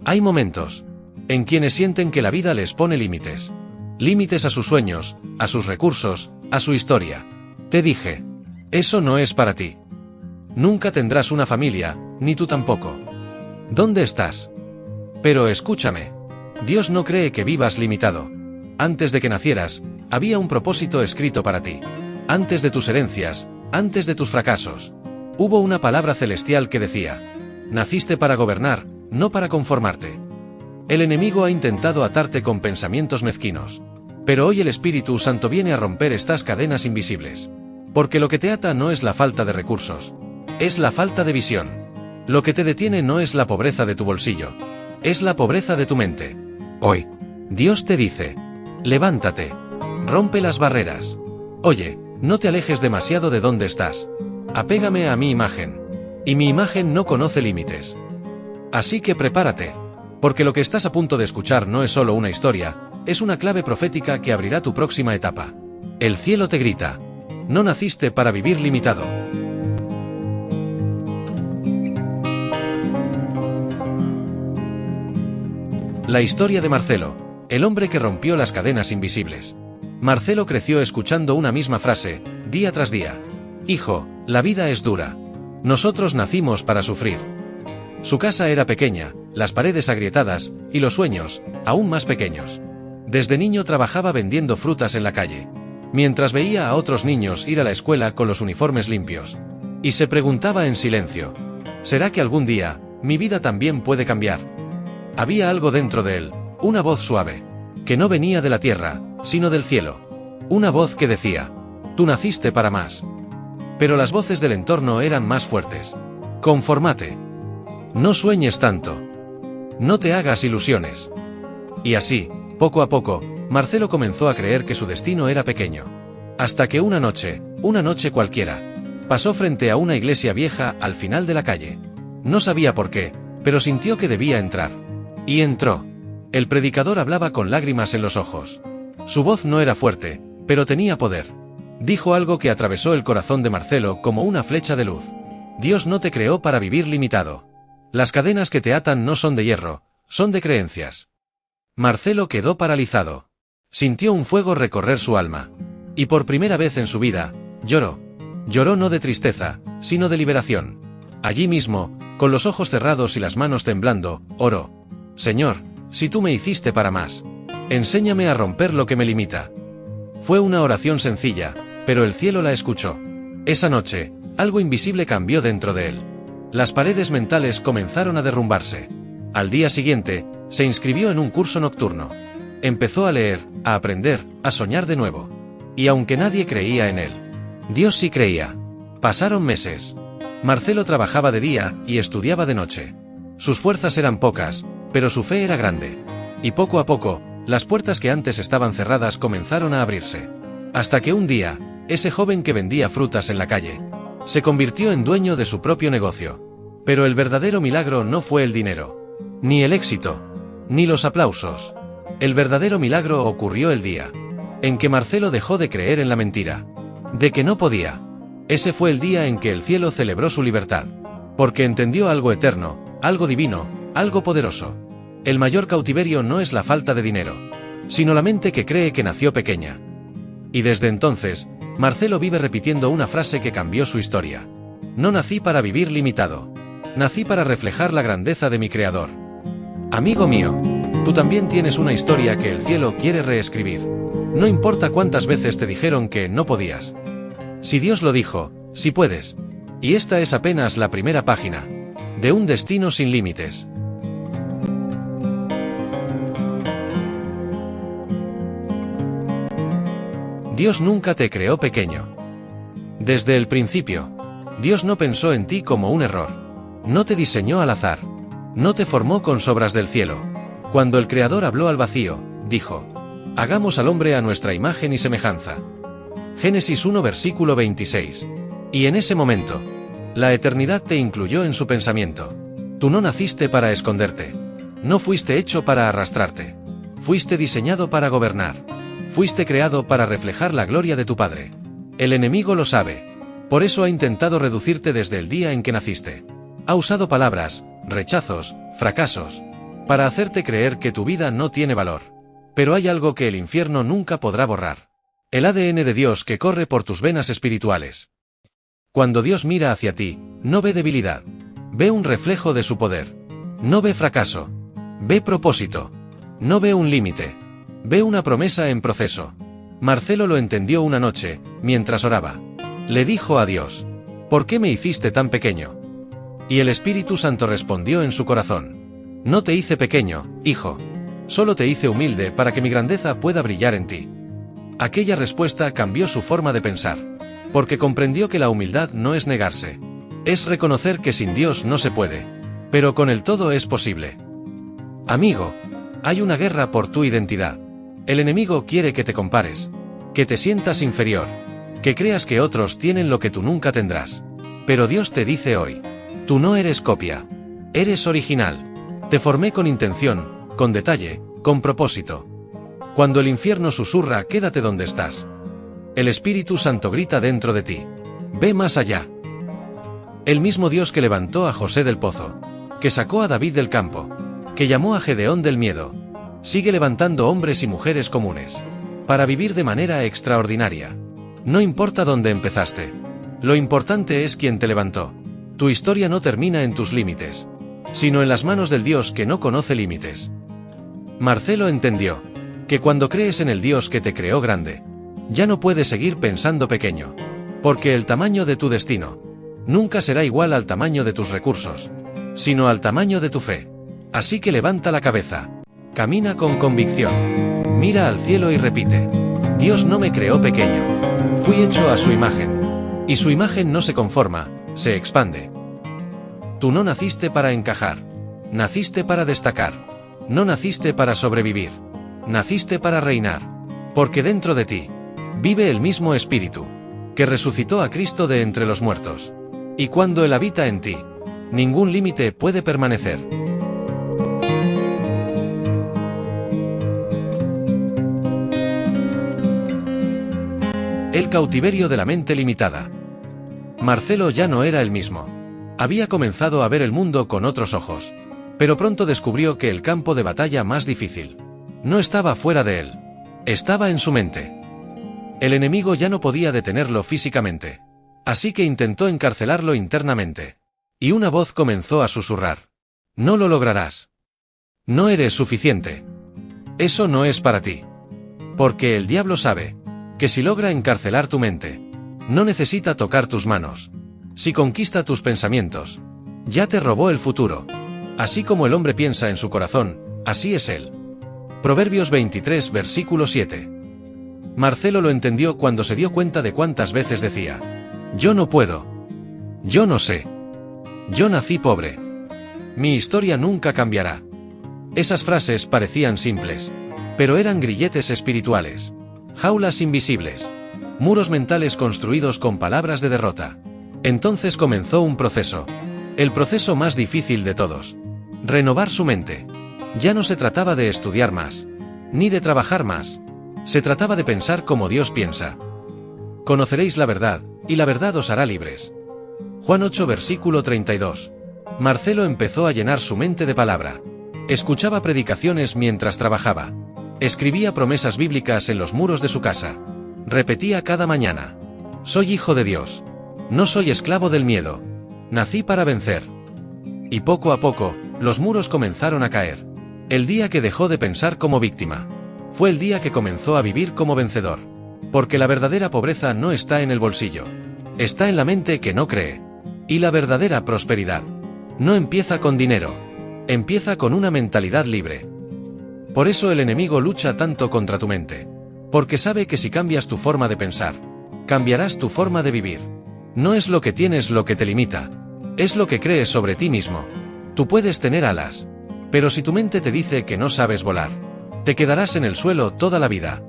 Hay momentos en quienes sienten que la vida les pone límites. Límites a sus sueños, a sus recursos, a su historia. Te dije, eso no es para ti. Nunca tendrás una familia, ni tú tampoco. ¿Dónde estás? Pero escúchame. Dios no cree que vivas limitado. Antes de que nacieras, había un propósito escrito para ti. Antes de tus herencias, antes de tus fracasos. Hubo una palabra celestial que decía: naciste para gobernar, no para conformarte. El enemigo ha intentado atarte con pensamientos mezquinos. Pero hoy el Espíritu Santo viene a romper estas cadenas invisibles. Porque lo que te ata no es la falta de recursos. Es la falta de visión. Lo que te detiene no es la pobreza de tu bolsillo. Es la pobreza de tu mente. Hoy, Dios te dice: levántate. Rompe las barreras. Oye, no te alejes demasiado de donde estás. Apégame a mi imagen. Y mi imagen no conoce límites. Así que prepárate. Porque lo que estás a punto de escuchar no es solo una historia, es una clave profética que abrirá tu próxima etapa. El cielo te grita: no naciste para vivir limitado. La historia de Marcelo, el hombre que rompió las cadenas invisibles. Marcelo creció escuchando una misma frase, día tras día: hijo, la vida es dura. Nosotros nacimos para sufrir. Su casa era pequeña, las paredes agrietadas, y los sueños, aún más pequeños. Desde niño trabajaba vendiendo frutas en la calle, mientras veía a otros niños ir a la escuela con los uniformes limpios. Y se preguntaba en silencio: ¿será que algún día, mi vida también puede cambiar? Había algo dentro de él, una voz suave, que no venía de la tierra, sino del cielo. Una voz que decía: tú naciste para más. Pero las voces del entorno eran más fuertes. Confórmate. No sueñes tanto. No te hagas ilusiones. Y así, poco a poco, Marcelo comenzó a creer que su destino era pequeño. Hasta que una noche cualquiera, pasó frente a una iglesia vieja al final de la calle. No sabía por qué, pero sintió que debía entrar. Y entró. El predicador hablaba con lágrimas en los ojos. Su voz no era fuerte, pero tenía poder. Dijo algo que atravesó el corazón de Marcelo como una flecha de luz. Dios no te creó para vivir limitado. Las cadenas que te atan no son de hierro, son de creencias. Marcelo quedó paralizado. Sintió un fuego recorrer su alma. Y por primera vez en su vida, lloró. Lloró no de tristeza, sino de liberación. Allí mismo, con los ojos cerrados y las manos temblando, oró: Señor, si tú me hiciste para más, enséñame a romper lo que me limita. Fue una oración sencilla, pero el cielo la escuchó. Esa noche, algo invisible cambió dentro de él. Las paredes mentales comenzaron a derrumbarse. Al día siguiente, se inscribió en un curso nocturno. Empezó a leer, a aprender, a soñar de nuevo. Y aunque nadie creía en él, Dios sí creía. Pasaron meses. Marcelo trabajaba de día y estudiaba de noche. Sus fuerzas eran pocas, pero su fe era grande. Y poco a poco, las puertas que antes estaban cerradas comenzaron a abrirse. Hasta que un día, ese joven que vendía frutas en la calle, se convirtió en dueño de su propio negocio. Pero el verdadero milagro no fue el dinero, ni el éxito, ni los aplausos. El verdadero milagro ocurrió el día en que Marcelo dejó de creer en la mentira, de que no podía. Ese fue el día en que el cielo celebró su libertad, porque entendió algo eterno, algo divino, algo poderoso. El mayor cautiverio no es la falta de dinero, sino la mente que cree que nació pequeña. Y desde entonces, Marcelo vive repitiendo una frase que cambió su historia: no nací para vivir limitado. Nací para reflejar la grandeza de mi Creador. Amigo mío, tú también tienes una historia que el cielo quiere reescribir. No importa cuántas veces te dijeron que no podías. Si Dios lo dijo, sí puedes. Y esta es apenas la primera página de un destino sin límites. Dios nunca te creó pequeño. Desde el principio, Dios no pensó en ti como un error. No te diseñó al azar. No te formó con sobras del cielo. Cuando el Creador habló al vacío, dijo: hagamos al hombre a nuestra imagen y semejanza. Génesis 1 versículo 26. Y en ese momento, la eternidad te incluyó en su pensamiento. Tú no naciste para esconderte. No fuiste hecho para arrastrarte. Fuiste diseñado para gobernar. Fuiste creado para reflejar la gloria de tu Padre. El enemigo lo sabe. Por eso ha intentado reducirte desde el día en que naciste. Ha usado palabras, rechazos, fracasos. para hacerte creer que tu vida no tiene valor. Pero hay algo que el infierno nunca podrá borrar. El ADN de Dios que corre por tus venas espirituales. Cuando Dios mira hacia ti, no ve debilidad. Ve un reflejo de su poder. No ve fracaso. Ve propósito. No ve un límite. Ve una promesa en proceso. Marcelo lo entendió una noche, mientras oraba. Le dijo a Dios: ¿por qué me hiciste tan pequeño? Y el Espíritu Santo respondió en su corazón: no te hice pequeño, hijo. Solo te hice humilde para que mi grandeza pueda brillar en ti. Aquella respuesta cambió su forma de pensar, porque comprendió que la humildad no es negarse. Es reconocer que sin Dios no se puede, pero con el todo es posible. Amigo, hay una guerra por tu identidad. El enemigo quiere que te compares, que te sientas inferior, que creas que otros tienen lo que tú nunca tendrás. Pero Dios te dice hoy: tú no eres copia, eres original. Te formé con intención, con detalle, con propósito. Cuando el infierno susurra: quédate donde estás, el Espíritu Santo grita dentro de ti: ve más allá. El mismo Dios que levantó a José del pozo, que sacó a David del campo, que llamó a Gedeón del miedo, sigue levantando hombres y mujeres comunes, para vivir de manera extraordinaria. No importa dónde empezaste, lo importante es quién te levantó. Tu historia no termina en tus límites, sino en las manos del Dios que no conoce límites. Marcelo entendió que cuando crees en el Dios que te creó grande, ya no puedes seguir pensando pequeño, porque el tamaño de tu destino nunca será igual al tamaño de tus recursos, sino al tamaño de tu fe. Así que levanta la cabeza, camina con convicción, mira al cielo y repite: Dios no me creó pequeño, fui hecho a su imagen, y su imagen no se conforma, se expande. Tú no naciste para encajar, naciste para destacar, no naciste para sobrevivir, naciste para reinar, porque dentro de ti vive el mismo Espíritu que resucitó a Cristo de entre los muertos, y cuando Él habita en ti, ningún límite puede permanecer. El cautiverio de la mente limitada. Marcelo ya no era el mismo. Había comenzado a ver el mundo con otros ojos, pero pronto descubrió que el campo de batalla más difícil no estaba fuera de él, estaba en su mente. El enemigo ya no podía detenerlo físicamente, así que intentó encarcelarlo internamente. Y una voz comenzó a susurrar: no lo lograrás. No eres suficiente. Eso no es para ti. Porque el diablo sabe que si logra encarcelar tu mente, no necesita tocar tus manos. Si conquista tus pensamientos, ya te robó el futuro. Así como el hombre piensa en su corazón, así es él. Proverbios 23, versículo 7. Marcelo lo entendió cuando se dio cuenta de cuántas veces decía: yo no puedo. Yo no sé. Yo nací pobre. Mi historia nunca cambiará. Esas frases parecían simples, pero eran grilletes espirituales, jaulas invisibles, muros mentales construidos con palabras de derrota. Entonces comenzó un proceso, el proceso más difícil de todos: renovar su mente. Ya no se trataba de estudiar más, ni de trabajar más, se trataba de pensar como Dios piensa. Conoceréis la verdad, y la verdad os hará libres. Juan 8, versículo 32. Marcelo empezó a llenar su mente de palabra. Escuchaba predicaciones mientras trabajaba. Escribía promesas bíblicas en los muros de su casa. Repetía cada mañana: soy hijo de Dios. No soy esclavo del miedo. Nací para vencer. Y poco a poco, los muros comenzaron a caer. El día que dejó de pensar como víctima fue el día que comenzó a vivir como vencedor. Porque la verdadera pobreza no está en el bolsillo, está en la mente que no cree. Y la verdadera prosperidad no empieza con dinero, empieza con una mentalidad libre. Por eso el enemigo lucha tanto contra tu mente, porque sabe que si cambias tu forma de pensar, cambiarás tu forma de vivir. No es lo que tienes lo que te limita, es lo que crees sobre ti mismo. Tú puedes tener alas, pero si tu mente te dice que no sabes volar, te quedarás en el suelo toda la vida.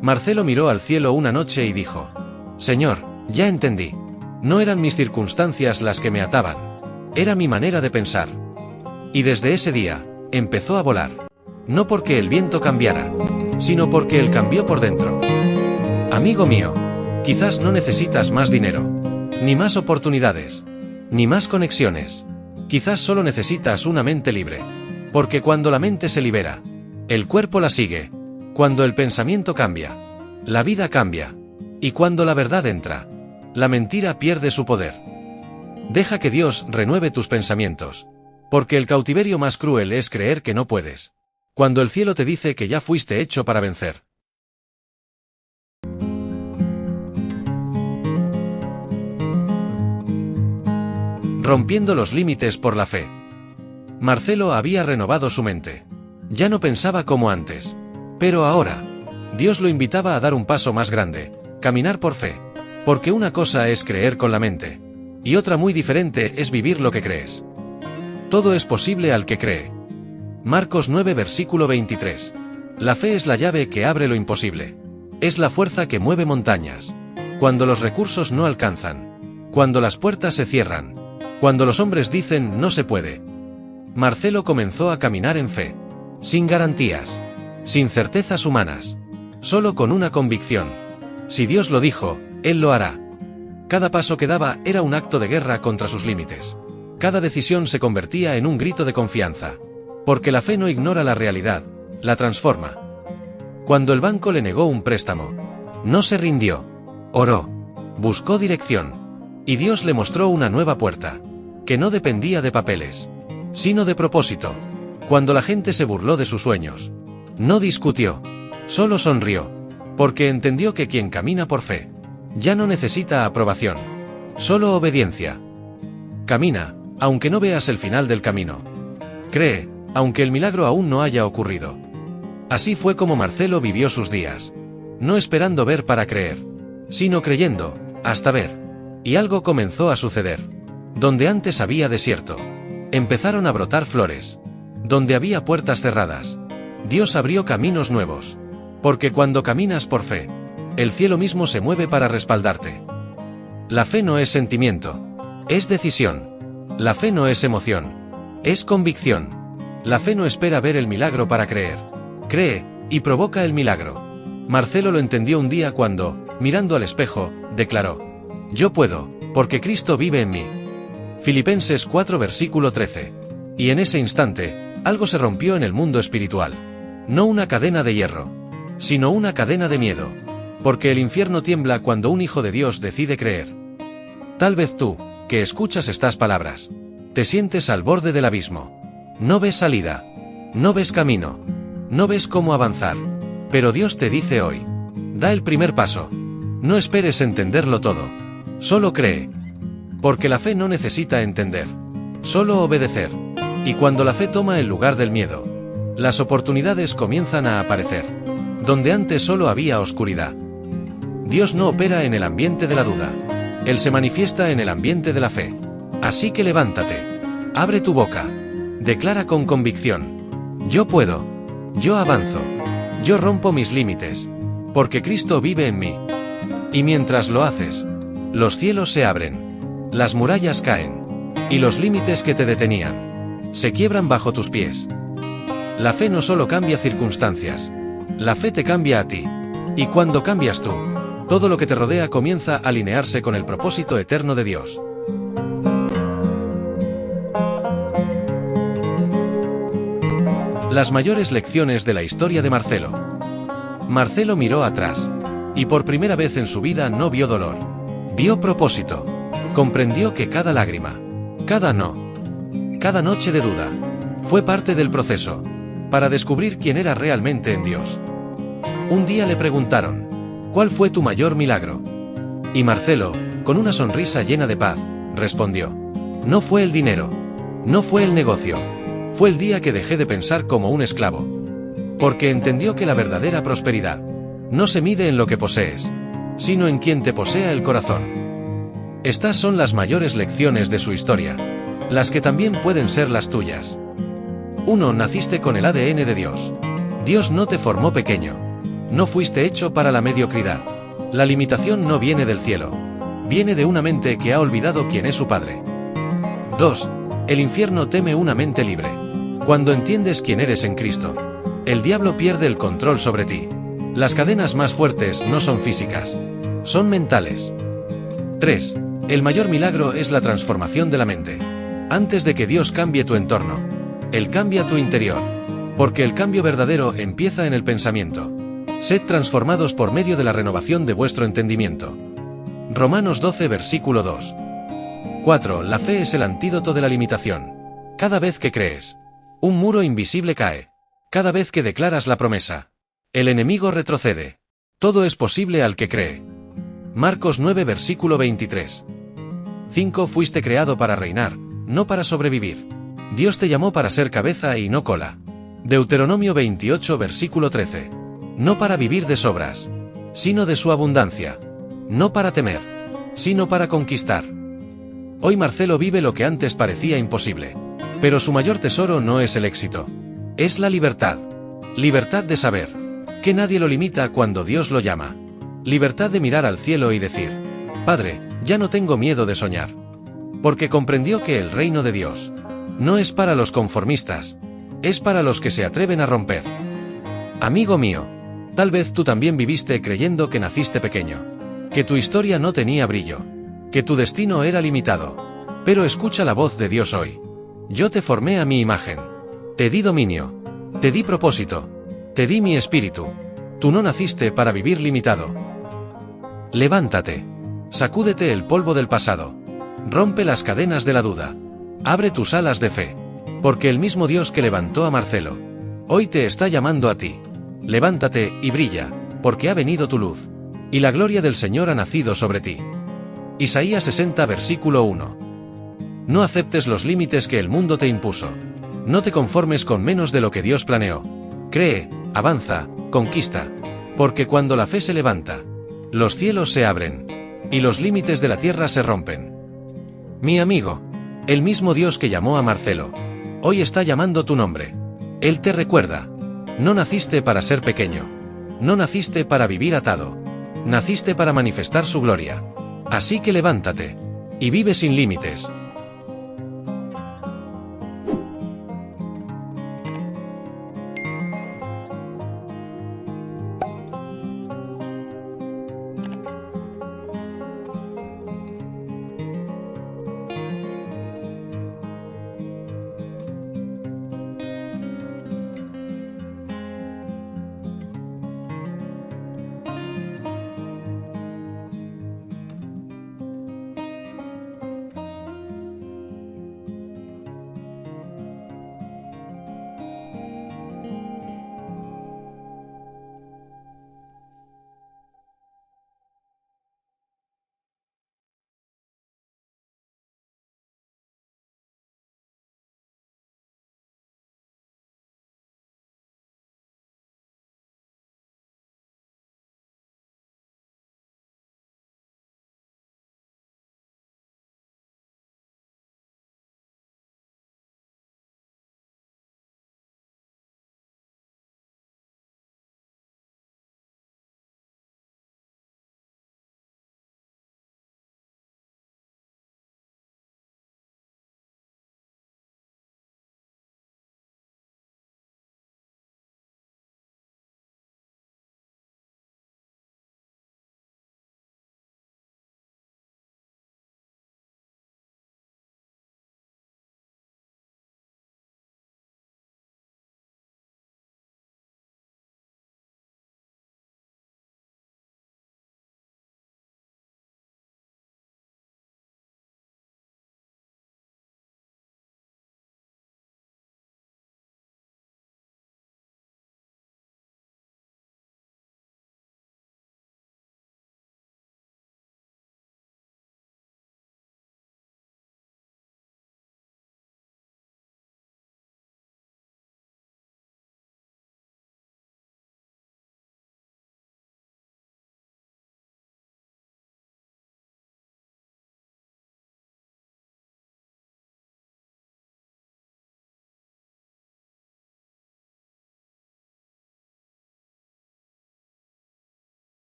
Marcelo miró al cielo una noche y dijo: Señor, ya entendí. No eran mis circunstancias las que me ataban, era mi manera de pensar. Y desde ese día, empezó a volar. No porque el viento cambiara, sino porque él cambió por dentro. Amigo mío, quizás no necesitas más dinero, ni más oportunidades, ni más conexiones. Quizás solo necesitas una mente libre. Porque cuando la mente se libera, el cuerpo la sigue. Cuando el pensamiento cambia, la vida cambia. Y cuando la verdad entra, la mentira pierde su poder. Deja que Dios renueve tus pensamientos. Porque el cautiverio más cruel es creer que no puedes. Cuando el cielo te dice que ya fuiste hecho para vencer. Rompiendo los límites por la fe. Marcelo había renovado su mente. Ya no pensaba como antes. Pero ahora, Dios lo invitaba a dar un paso más grande, caminar por fe. Porque una cosa es creer con la mente, y otra muy diferente es vivir lo que crees. Todo es posible al que cree. Marcos 9 versículo 23. La fe es la llave que abre lo imposible. Es la fuerza que mueve montañas. Cuando los recursos no alcanzan. Cuando las puertas se cierran. Cuando los hombres dicen no se puede. Marcelo comenzó a caminar en fe. Sin garantías. Sin certezas humanas. Solo con una convicción. Si Dios lo dijo, Él lo hará. Cada paso que daba era un acto de guerra contra sus límites. Cada decisión se convertía en un grito de confianza. Porque la fe no ignora la realidad, la transforma. Cuando el banco le negó un préstamo, no se rindió. Oró. Buscó dirección. Y Dios le mostró una nueva puerta. Que no dependía de papeles, sino de propósito. Cuando la gente se burló de sus sueños, no discutió, solo sonrió. Porque entendió que quien camina por fe, ya no necesita aprobación, solo obediencia. Camina, aunque no veas el final del camino. Cree, aunque el milagro aún no haya ocurrido. Así fue como Marcelo vivió sus días. No esperando ver para creer, sino creyendo, hasta ver. Y algo comenzó a suceder. Donde antes había desierto, empezaron a brotar flores. Donde había puertas cerradas, Dios abrió caminos nuevos. Porque cuando caminas por fe, el cielo mismo se mueve para respaldarte. La fe no es sentimiento, es decisión. La fe no es emoción, es convicción. La fe no espera ver el milagro para creer. Cree, y provoca el milagro. Marcelo lo entendió un día cuando, mirando al espejo, declaró: yo puedo, porque Cristo vive en mí. Filipenses 4 versículo 13. Y en ese instante, algo se rompió en el mundo espiritual. No una cadena de hierro, sino una cadena de miedo. Porque el infierno tiembla cuando un hijo de Dios decide creer. Tal vez tú, que escuchas estas palabras, te sientes al borde del abismo. No ves salida. No ves camino. No ves cómo avanzar. Pero Dios te dice hoy: da el primer paso. No esperes entenderlo todo. Solo cree. Porque la fe no necesita entender, solo obedecer. Y cuando la fe toma el lugar del miedo, las oportunidades comienzan a aparecer. Donde antes solo había oscuridad. Dios no opera en el ambiente de la duda. Él se manifiesta en el ambiente de la fe. Así que levántate. Abre tu boca. Declara con convicción: yo puedo. Yo avanzo. Yo rompo mis límites. Porque Cristo vive en mí. Y mientras lo haces, los cielos se abren. Las murallas caen. Y los límites que te detenían se quiebran bajo tus pies. La fe no solo cambia circunstancias. La fe te cambia a ti. Y cuando cambias tú, todo lo que te rodea comienza a alinearse con el propósito eterno de Dios. Las mayores lecciones de la historia de Marcelo. Marcelo miró atrás. Y por primera vez en su vida no vio dolor. Vio propósito. Comprendió que cada lágrima, cada no, cada noche de duda, fue parte del proceso, para descubrir quién era realmente en Dios. Un día le preguntaron: ¿cuál fue tu mayor milagro? Y Marcelo, con una sonrisa llena de paz, respondió: no fue el dinero, no fue el negocio, fue el día que dejé de pensar como un esclavo. Porque entendió que la verdadera prosperidad no se mide en lo que posees, sino en quien te posea el corazón. Estas son las mayores lecciones de su historia, las que también pueden ser las tuyas. 1. Naciste con el ADN de Dios. Dios no te formó pequeño. No fuiste hecho para la mediocridad. La limitación no viene del cielo. Viene de una mente que ha olvidado quién es su padre. 2. El infierno teme una mente libre. Cuando entiendes quién eres en Cristo, el diablo pierde el control sobre ti. Las cadenas más fuertes no son físicas, son mentales. 3. El mayor milagro es la transformación de la mente. Antes de que Dios cambie tu entorno, Él cambia tu interior. Porque el cambio verdadero empieza en el pensamiento. Sed transformados por medio de la renovación de vuestro entendimiento. Romanos 12 versículo 2. 4. La fe es el antídoto de la limitación. Cada vez que crees, un muro invisible cae. Cada vez que declaras la promesa, el enemigo retrocede. Todo es posible al que cree. Marcos 9 versículo 23. 5. Fuiste creado para reinar, no para sobrevivir. Dios te llamó para ser cabeza y no cola. Deuteronomio 28 versículo 13. No para vivir de sobras, sino de su abundancia. No para temer, sino para conquistar. Hoy Marcelo vive lo que antes parecía imposible. Pero su mayor tesoro no es el éxito. Es la libertad. Libertad de saber que nadie lo limita cuando Dios lo llama. Libertad de mirar al cielo y decir: Padre, ya no tengo miedo de soñar. Porque comprendió que el reino de Dios no es para los conformistas, es para los que se atreven a romper. Amigo mío, tal vez tú también viviste creyendo que naciste pequeño, que tu historia no tenía brillo, que tu destino era limitado. Pero escucha la voz de Dios hoy. Yo te formé a mi imagen. Te di dominio. Te di propósito. Te di mi espíritu. Tú no naciste para vivir limitado. Levántate. Sacúdete el polvo del pasado. Rompe las cadenas de la duda. Abre tus alas de fe. Porque el mismo Dios que levantó a Marcelo, hoy te está llamando a ti. Levántate y brilla, porque ha venido tu luz. Y la gloria del Señor ha nacido sobre ti. Isaías 60 versículo 1. No aceptes los límites que el mundo te impuso. No te conformes con menos de lo que Dios planeó. Cree, avanza, conquista. Porque cuando la fe se levanta, los cielos se abren, y los límites de la tierra se rompen. Mi amigo, el mismo Dios que llamó a Marcelo, hoy está llamando tu nombre. Él te recuerda. No naciste para ser pequeño. No naciste para vivir atado. Naciste para manifestar su gloria. Así que levántate. Y vive sin límites.